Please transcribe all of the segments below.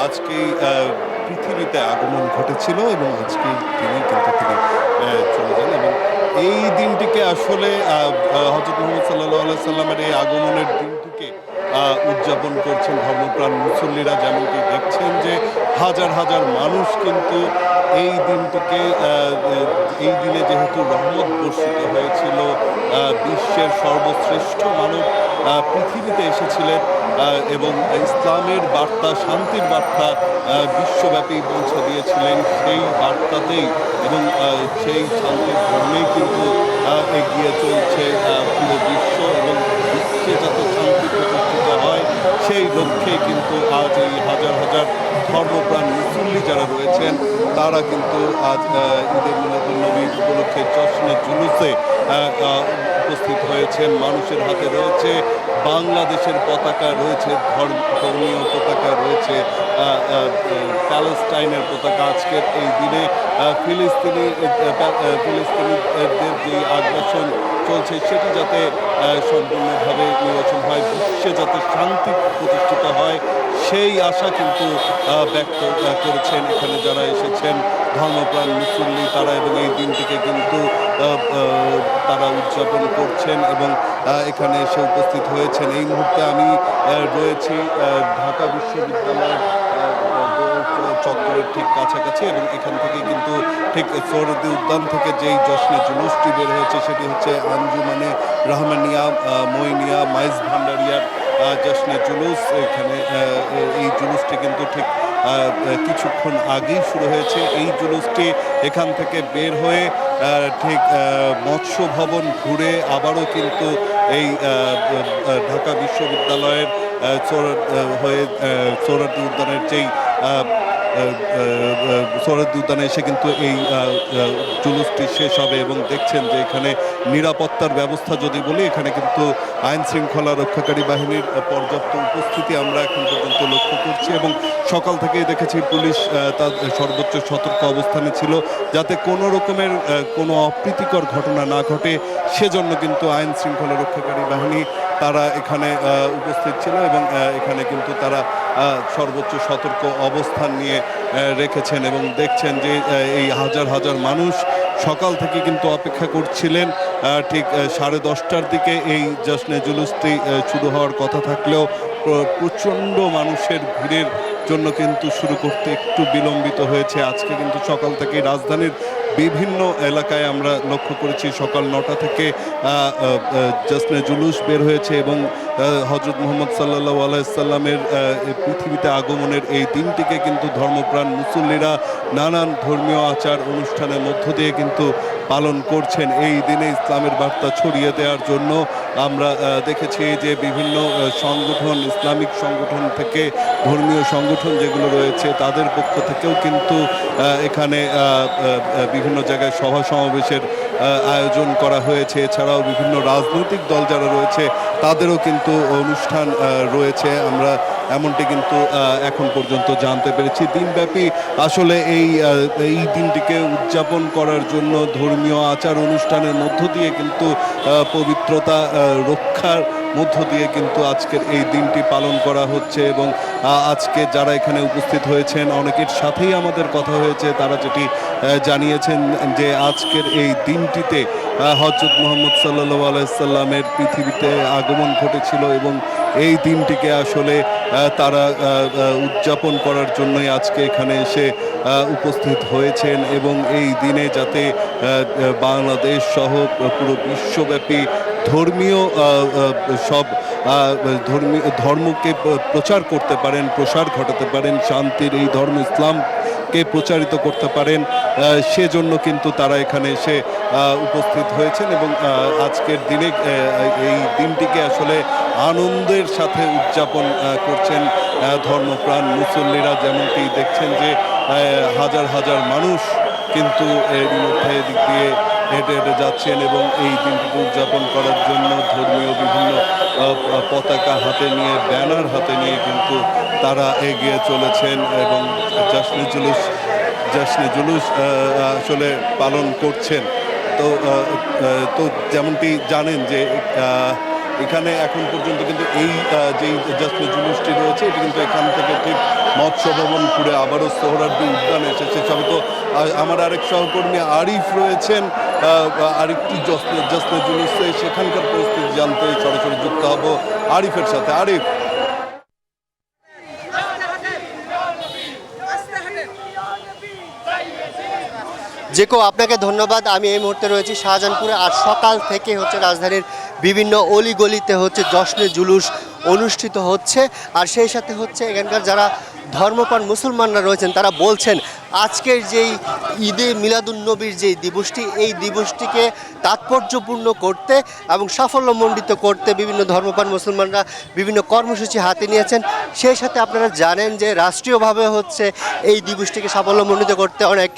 আজকেই পৃথিবীতে আগমন ঘটেছিল এবং আজকের দিনে কিন্তু তিনি চলে যান এবং এই দিনটিকে আসলে হযরত মুহাম্মদ সাল্লাল্লাহু আলাইহি সাল্লামের এই আগমনের দিনটিকে উদযাপন করছেন ধর্মপ্রাণ মুসল্লিরা। যেমনটি দেখছেন যে হাজার হাজার মানুষ কিন্তু এই দিনটিকে এই দিনে যেহেতু রহমত বর্ষিত হয়েছিল, বিশ্বের সর্বশ্রেষ্ঠ মানব পৃথিবীতে এসেছিলেন এবং ইসলামের বার্তা, শান্তির বার্তা বিশ্বব্যাপী পৌঁছে দিয়েছিলেন। সেই বার্তাতেই এবং সেই শান্তির ধর্মেই কিন্তু এগিয়ে চলছে পুরো বিশ্ব এবং বিশ্বে যাতে শান্তি প্রতিষ্ঠিত হয় সেই লক্ষ্যে কিন্তু আজ এই হাজার হাজার ধর্মপ্রাণ মুসল্লি যারা রয়েছেন তারা কিন্তু আজ ঈদে মিলাদুন্নবী উপলক্ষে জশ্নে জুলুসে উপস্থিত হয়েছেন। মানুষের হাতে রয়েছে বাংলাদেশের পতাকা, রয়েছে ধর্মীয় পতাকা, রয়েছে প্যালেস্টাইনের পতাকা। আজকের এই দিনে ফিলিস্তিনিদের যে আগ্রাসন চলছে সেটি যাতে সম্পূর্ণভাবে নিরসন হয়, বিশ্বে যাতে শান্তি প্রতিষ্ঠিত হয় সেই আশা কিন্তু ব্যক্ত করেছেন এখানে যারা এসেছেন ধর্মপ্রাণ মুসল্লি তারা, এবং এই দিনটিকে কিন্তু তারা উদযাপন করছেন এবং এখানে এসে উপস্থিত হয়েছেন। এই মুহূর্তে আমি রয়েছি ঢাকা বিশ্ববিদ্যালয়ের চত্বরের ঠিক কাছাকাছি এবং এখান থেকে কিন্তু ঠিক সোহরাওয়ার্দী উদ্যান থেকে যেই জশ্নে জুলুসটি বের হয়েছে সেটি হচ্ছে আঞ্জুমানে রহমানিয়া মইনিয়া মাইজ ভান্ডারিয়ার জশ্নে জুলুস। এখানে এই জুলুসটি কিন্তু ঠিক কিছুক্ষণ আগেই শুরু হয়েছে। এই জুলুসটি এখান থেকে বের হয়ে ঠিক মৎস্য ভবন ঘুরে আবারও কিন্তু এই ঢাকা বিশ্ববিদ্যালয়ের হয়ে সোহরাওয়ার্দী উদ্যানের যেই সোহরাওয়ার্দী উদ্যানে এসে কিন্তু এই জুলুসটি শেষ হবে এবং দেখছেন যে এখানে নিরাপত্তার ব্যবস্থা যদি বলি, এখানে কিন্তু আইন শৃঙ্খলা রক্ষাকারী বাহিনীর পর্যাপ্ত উপস্থিতি আমরা এখন পর্যন্ত লক্ষ্য করছি এবং সকাল থেকেই দেখেছি পুলিশ তার সর্বোচ্চ সতর্ক অবস্থানে ছিল যাতে কোনো রকমের কোনো অপ্রীতিকর ঘটনা না ঘটে, সেজন্য কিন্তু আইন শৃঙ্খলা রক্ষাকারী বাহিনী তারা এখানে উপস্থিত ছিল এবং এখানে কিন্তু তারা সর্বোচ্চ সতর্ক অবস্থান নিয়ে রেখেছেন এবং দেখছেন যে এই হাজার হাজার মানুষ সকাল থেকে কিন্তু অপেক্ষা করছিলেন। ঠিক 10:30টার দিকে এই জশ্নে জুলুসটি শুরু হওয়ার কথা থাকলেও প্রচণ্ড মানুষের ভিড়ের জন্য কিন্তু শুরু করতে একটু বিলম্বিত হয়েছে। আজকে কিন্তু সকাল থেকে রাজধানীর বিভিন্ন এলাকায় আমরা লক্ষ্য করেছি সকাল 9টা থেকে জশ্নে জুলুস বের হয়েছে এবং হযরত মুহাম্মদ সাল্লাল্লাহু আলাইহি সাল্লামের পৃথিবীতে আগমনের এই দিনটিকে কিন্তু ধর্মপ্রাণ মুসল্লিরা নানান ধর্মীয় আচার অনুষ্ঠানের মধ্য দিয়ে কিন্তু পালন করছেন। এই দিনে ইসলামের বার্তা ছড়িয়ে দেওয়ার জন্য আমরা দেখেছি যে বিভিন্ন সংগঠন, ইসলামিক সংগঠন থেকে ধর্মীয় সংগঠন যেগুলো রয়েছে তাদের পক্ষ থেকেও কিন্তু এখানে বিভিন্ন জায়গায় সভা সমাবেশের আয়োজন করা হয়েছে। এছাড়াও বিভিন্ন রাজনৈতিক দল যারা রয়েছে তাদেরও কিন্তু অনুষ্ঠান রয়েছে, আমরা এমনটি কিন্তু এখন পর্যন্ত জানতে পেরেছি। দিনব্যাপী আসলে এই দিনটিকে উদযাপন করার জন্য ধর্মীয় আচার অনুষ্ঠানের মধ্য দিয়ে কিন্তু পবিত্রতা রক্ষার মধ্য দিয়ে কিন্তু আজকের এই দিনটি পালন করা হচ্ছে এবং আজকে যারা এখানে উপস্থিত হয়েছেন অনেকের সাথেই আমাদের কথা হয়েছে, তারা যেটি জানিয়েছেন যে আজকের এই দিনটিতে হযরত মুহাম্মদ সাল্লাল্লাহু আলাইহি সাল্লামের পৃথিবীতে আগমন ঘটেছিল এবং এই দিনটিকে আসলে তারা উদযাপন করার জন্যই আজকে এখানে এসে উপস্থিত হয়েছেন এবং এই দিনে যাতে বাংলাদেশ সহ পুরো বিশ্বব্যাপী ধর্মীয় সব ধর্মকে প্রচার করতে পারেন, প্রসার ঘটাতে পারেন, শান্তির এই ধর্ম ইসলামকে প্রচারিত করতে পারেন, সেজন্য কিন্তু তারা এখানে এসে উপস্থিত হয়েছেন এবং আজকের দিনে এই দিনটিকে আসলে আনন্দের সাথে উদযাপন করছেন ধর্মপ্রাণ মুসল্লিরা। যেমনটি দেখছেন যে হাজার হাজার মানুষ কিন্তু এর মধ্যে দিক দিয়ে হেঁটে হেঁটে যাচ্ছেন এবং এই দিনটিকে উদযাপন করার জন্য ধর্মীয় বিভিন্ন পতাকা হাতে নিয়ে, ব্যানার হাতে নিয়ে কিন্তু তারা এগিয়ে চলেছেন এবং জশ্নে জুলুস আসলে পালন করছেন। তো যেমনটি জানেন যে এখানে এখন পর্যন্ত কিন্তু এই যেই জশ্নে জুলুসটি রয়েছে এটি কিন্তু এখান থেকে ঠিক মৎস্য ভবন ঘুরে আবারও সোহরাওয়ার্দী উদ্যানে এসেছে। সবে তো আমার আরেক সহকর্মী আরিফ রয়েছেন আরেকটি জশ্নে জুলুসে, সেখানকার পরিস্থিতি জানতে সরাসরি যুক্ত হব আরিফের সাথে। আরিফ, জেকো, আপনাকে ধন্যবাদ। আমি এই মুহূর্তে রয়েছি শাহজাহানপুরে, আর সকাল থেকে হচ্ছে রাজধানীর বিভিন্ন অলিগলিতে হচ্ছে জশ্নে জুলুস অনুষ্ঠিত হচ্ছে। আর সেই সাথে হচ্ছে এখানকার যারা ধর্মপ্রাণ মুসলমানরা রয়েছেন তারা বলছেন আজকের যেই ঈদে মিলাদুন্নবীর যেই দিবসটি, এই দিবসটিকে তাৎপর্যপূর্ণ করতে এবং সাফল্যমণ্ডিত করতে বিভিন্ন ধর্মপ্রাণ মুসলমানরা বিভিন্ন কর্মসূচি হাতে নিয়েছেন। সেই সাথে আপনারা জানেন যে রাষ্ট্রীয়ভাবে হচ্ছে এই দিবসটিকে সাফল্যমণ্ডিত করতে অনেক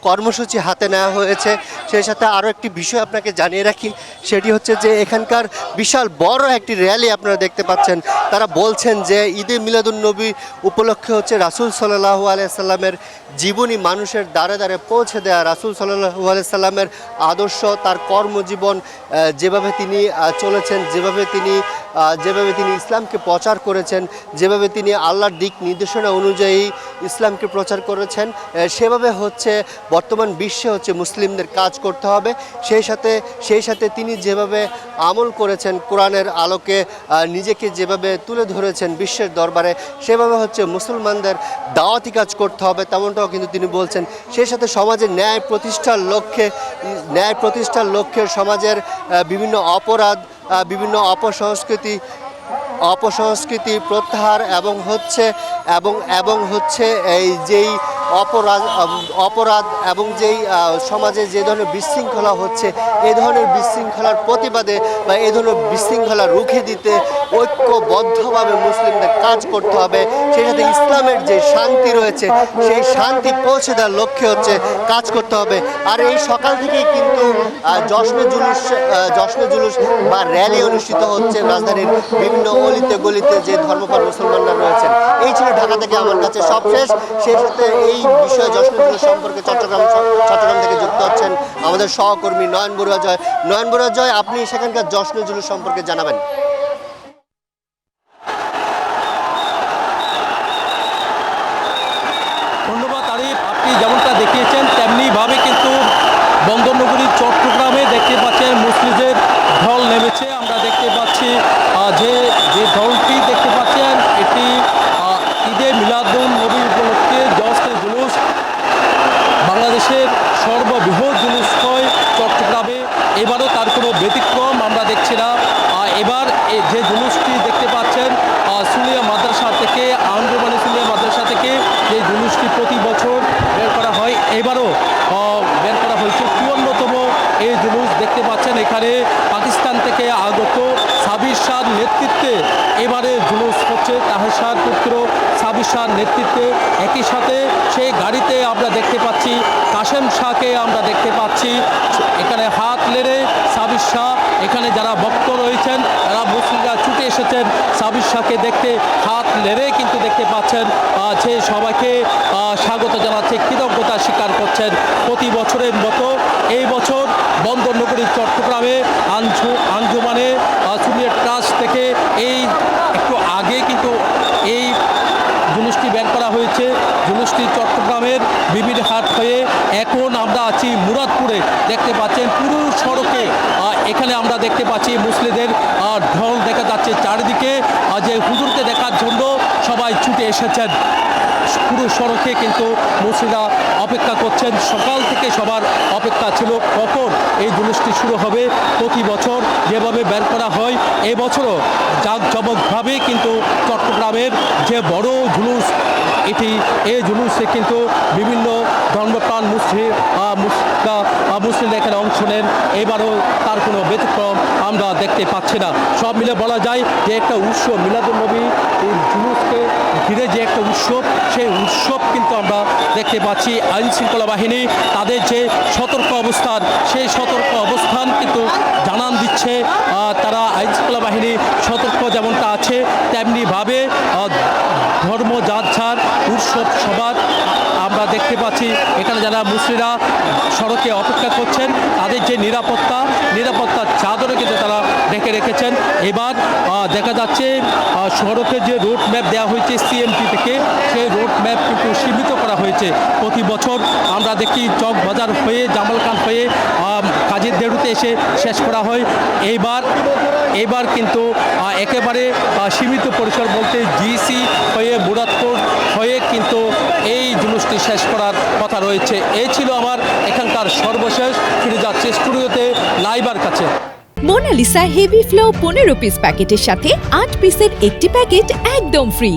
কর্মসূচি হাতে নেওয়া হয়েছে। সেই সাথে আরও একটি বিষয় আপনাকে জানিয়ে রাখি, সেটি হচ্ছে যে এখানকার বিশাল বড় একটি র্যালি আপনারা দেখতে পাচ্ছেন। তারা বলছেন যে ঈদে মিলাদুন্নবী উপলক্ষে হচ্ছে রাসূল সাল্লাল্লাহু আলাইহি সাল্লামের জীবনী মানুষের দ্বারে দ্বারে পৌঁছে দেয়া, রাসূল সাল্লাল্লাহু আলাইহি সাল্লামের আদর্শ, তার কর্মজীবন, যেভাবে তিনি চলেছেন, যেভাবে তিনি ইসলামকে প্রচার করেছেন, যেভাবে তিনি আল্লাহর দিক নির্দেশনা অনুযায়ী ইসলামকে প্রচার করেছেন, সেভাবে হচ্ছে বর্তমান বিশ্বে হচ্ছে মুসলিমদের কাজ করতে হবে। সেই সাথে তিনি যেভাবে আমল করেছেন, কোরআনের আলোকে নিজেকে যেভাবে তুলে ধরেছেন বিশ্বের দরবারে, সেভাবে হচ্ছে মুসলমানদের দাওয়াতি কাজ করতে হবে, তেমনটাও কিন্তু তিনি বলছেন। সেই সাথে সমাজে ন্যায় প্রতিষ্ঠার লক্ষ্যে সমাজের বিভিন্ন অপরাধ, বিভিন্ন অপসংস্কৃতি প্রত্যাহার এবং হচ্ছে এই যেই অপরাধ এবং যেই সমাজে যে ধরনের বিশৃঙ্খলা হচ্ছে, এই ধরনের বিশৃঙ্খলার প্রতিবাদে বা এই ধরনের বিশৃঙ্খলা রুখে দিতে ঐক্যবদ্ধভাবে মুসলিমদের কাজ করতে হবে। সেই সাথে ইসলামের যে শান্তি রয়েছে, সেই শান্তি পৌঁছে দেওয়ার লক্ষ্যে হচ্ছে কাজ করতে হবে। আর এই সকাল থেকেই কিন্তু জশ্নে জুলুস বা র্যালি অনুষ্ঠিত হচ্ছে রাজধানীর বিভিন্ন অলিতে গলিতে যে ধর্মপ্রাণ মুসলমানরা রয়েছেন। এই ছিল ঢাকা থেকে আমার কাছে সবশেষ। সেই সাথে এই বিষয়ে জশ্নে জুলুস সম্পর্কে চট্টগ্রাম থেকে যুক্ত হচ্ছেন আমাদের সহকর্মী নয়ন বড়ুয়া জয়। আপনি সেখানকার জশ্নে জুলুস সম্পর্কে জানাবেন। ধন্যবাদ আরিফ, আপনি যেমনটা দেখিয়েছেন তেমনিভাবে কিন্তু বন্দরনগরী চট্টগ্রামে দেখতে পাচ্ছেন মুসলিমদের ঢল নেমেছে। আমরা দেখতে পাচ্ছি যে ঢলটি দেখতে পাচ্ছেন এটি ঈদে মিলাদুন্নবী উপলক্ষে জশ্নে জুলুস, বাংলাদেশের সর্ববৃহৎ জুলুস হয় চট্টগ্রামে। এবারও তার কোনো ব্যতিক্রম আমরা দেখছি না। এবার যে জুলুসটি দেখতে পাচ্ছেন সুলিয়া মাদ্রাসা থেকে, আঞ্জুমানে সুলিয়া মাদ্রাসা থেকে যে জুলুসটি প্রতি বছর বের করা হয়, এবারও বের করা হয়েছে ৫৪তম এই জুলুস। দেখতে পাচ্ছেন এখানে পাকিস্তান থেকে আগত সাবির শাহর নেতৃত্বে এবারে জুলুস হচ্ছে, তাহের শাহর পুত্র সাবির শাহর নেতৃত্বে। একই সাথে সেই গাড়িতে আমরা দেখতে পাচ্ছি কাশেম শাহকে আমরা দেখতে পাচ্ছি এখানে হাত নেড়ে সাবির শাহ, এখানে যারা ভক্ত রয়েছেন তারা মুসলিমরা ছুটে এসেছেন সাবির শাহকে দেখতে, হাত নেড়ে কিন্তু দেখতে পাচ্ছেন যে সবাইকে স্বাগত জানাচ্ছে, কৃতজ্ঞতা স্বীকার করছেন। প্রতি বছরের মতো এই বছর বন্দরনগরী চট্টগ্রামে আঞ্জুমানে সুলিয়া ট্রাস্ট থেকে এই একটু আগে কিন্তু এই জুলুসটি বের করা হয়েছে। জুলুসটি চট্টগ্রামের বিবির হাট হয়ে এখন আমরা আছি মুরাদপুরে। দেখতে পাচ্ছেন পুরো সড়কে এখানে আমরা দেখতে পাচ্ছি মুসলিমদের ঢল দেখা যাচ্ছে চারিদিকে, যে হুজুরকে দেখার জন্য সবাই ছুটে এসেছেন। পুরো সড়কে কিন্তু মুসলিমরা অপেক্ষা করছেন। সকাল থেকে সবার অপেক্ষা ছিল কখন এই জুলুসটি শুরু হবে। প্রতি বছর যেভাবে বের করা হয় এবছরও জাঁকজমকভাবে কিন্তু চট্টগ্রামের যে বড় জুলুস এই জুলুসে কিন্তু বিভিন্ন ধর্মপ্রাণ মুসলিমরা এখানে অংশ নেন। এবারও তার কোনো ব্যতিক্রম আমরা দেখতে পাচ্ছি না। সব মিলে বলা যায় যে একটা উৎসব, মিলাদুন্নবী এই জুলুসকে ঘিরে যে একটা উৎসব, সেই উৎসব কিন্তু আমরা দেখতে পাচ্ছি। আইন শৃঙ্খলা বাহিনী তাদের যে সতর্ক অবস্থান, সেই সতর্ক অবস্থান কিন্তু জানান দিচ্ছে। তারা আইন শৃঙ্খলা বাহিনী সতর্ক যেমনটা আছে, তেমনিভাবে ধর্ম যার উৎসব সবার আমরা দেখতে পাচ্ছি এখানে যারা মুসলিরা সড়কে অপেক্ষা করছেন তাদের যে নিরাপত্তার চাদরে কিন্তু তারা ঢেকে রেখেছেন। এবার দেখা যাচ্ছে সড়কের যে রোড ম্যাপ দেওয়া হয়েছে সিএমটি থেকে, সেই রোড ম্যাপ কিন্তু সীমিত করা হয়েছে। প্রতি বছর আমরা দেখি চক বাজার হয়ে জামালখান হয়ে কাজের দেরুতে এসে শেষ করা হয়। এইবার কিন্তু একেবারে সীমিত পরিসর বলতে জিসি হয়ে মুরাদপুর হয়ে কিন্তু এই জুলুসটি শেষ করার কথা রয়েছে। এই ছিল আমার এখানকার সর্বশেষ। ফিরে যাচ্ছে স্টুডিওতে লাইবার কাছে। মোনালিসা হেভি ফ্লো 15 পিস প্যাকেটের সাথে 8 পিসের একটি প্যাকেট একদম ফ্রি।